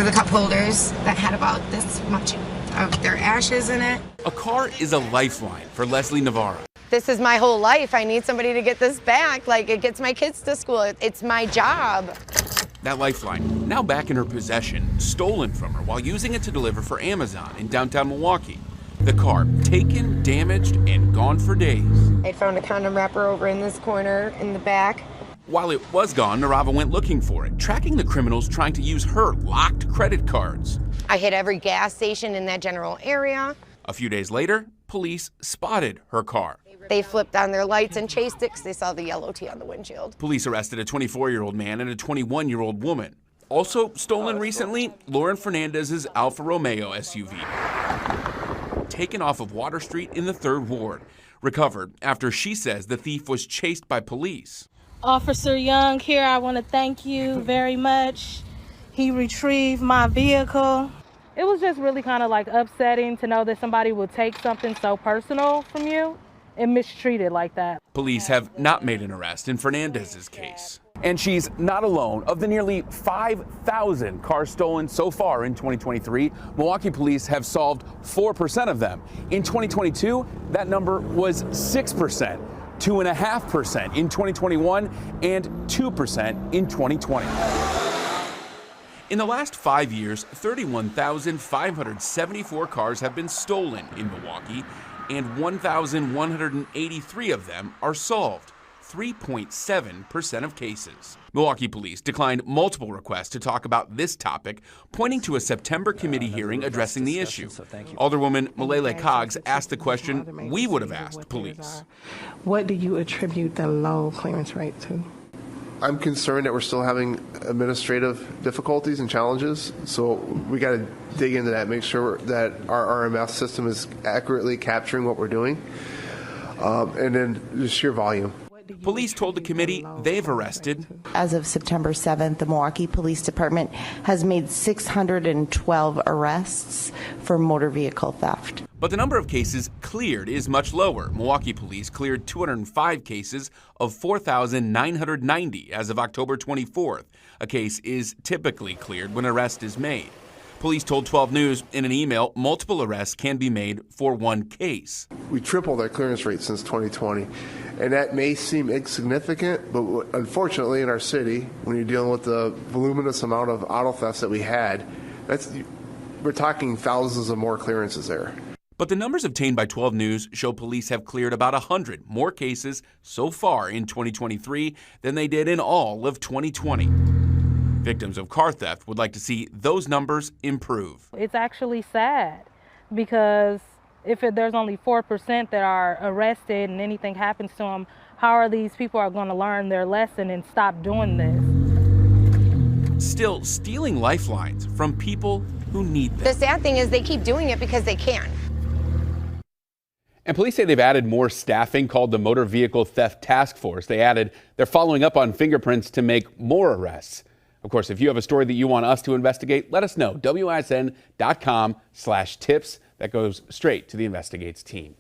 the cup holders that had about this much of their ashes in it. A car is a lifeline for Leslie Navarro. This is my whole life. I need somebody to get this back. Like, it gets my kids to school. It's my job. That lifeline, now back in her possession, stolen from her while using it to deliver for Amazon in downtown Milwaukee. The car taken, damaged, and gone for days. I found a condom wrapper over in this corner in the back. While it was gone, Narava went looking for it, tracking the criminals trying to use her locked credit cards. I hit every gas station in that general area. A few days later, police spotted her car. They flipped on their lights and chased it because they saw the yellow tee on the windshield. Police arrested a 24-year-old man and a 21-year-old woman. Also stolen recently, Lauren Fernandez's Alfa Romeo SUV. Taken off of Water Street in the 3rd Ward. Recovered after she says the thief was chased by police. Officer Young here, I want to thank you very much. He retrieved my vehicle. It was just really kind of like upsetting to know that somebody would take something so personal from you and mistreat it like that. Police have not made an arrest in Fernandez's case. And she's not alone. Of the nearly 5,000 cars stolen so far in 2023, Milwaukee police have solved 4% of them. In 2022, that number was 6%, 2.5% in 2021, and 2% in 2020. In the last 5 years, 31,574 cars have been stolen in Milwaukee, and 1,183 of them are solved, 3.7% of cases. Milwaukee police declined multiple requests to talk about this topic, pointing to a September committee hearing addressing the issue. Alderwoman Malele Coggs asked the question we would have asked police. What do you attribute the low clearance rate to? I'm concerned that we're still having administrative difficulties and challenges, so we got to dig into that, make sure that our RMS system is accurately capturing what we're doing, and then the sheer volume. Police told the committee they've arrested. As of September 7th, the Milwaukee Police Department has made 612 arrests for motor vehicle theft. But the number of cases cleared is much lower. Milwaukee police cleared 205 cases of 4,990 as of October 24th. A case is typically cleared when arrest is made. Police told 12 News in an email multiple arrests can be made for one case. We tripled our clearance rate since 2020, and that may seem insignificant, but unfortunately in our city, when you're dealing with the voluminous amount of auto thefts that we had, we're talking thousands of more clearances there. But the numbers obtained by 12 News show police have cleared about 100 more cases so far in 2023 than they did in all of 2020. Victims of car theft would like to see those numbers improve. It's actually sad because if there's only 4% that are arrested and anything happens to them, how are these people going to learn their lesson and stop doing this? Still, stealing lifelines from people who need them. The sad thing is they keep doing it because they can. And police say they've added more staffing called the Motor Vehicle Theft Task Force. They're following up on fingerprints to make more arrests. Of course, if you have a story that you want us to investigate, let us know. WISN.com/tips. That goes straight to the Investigates team.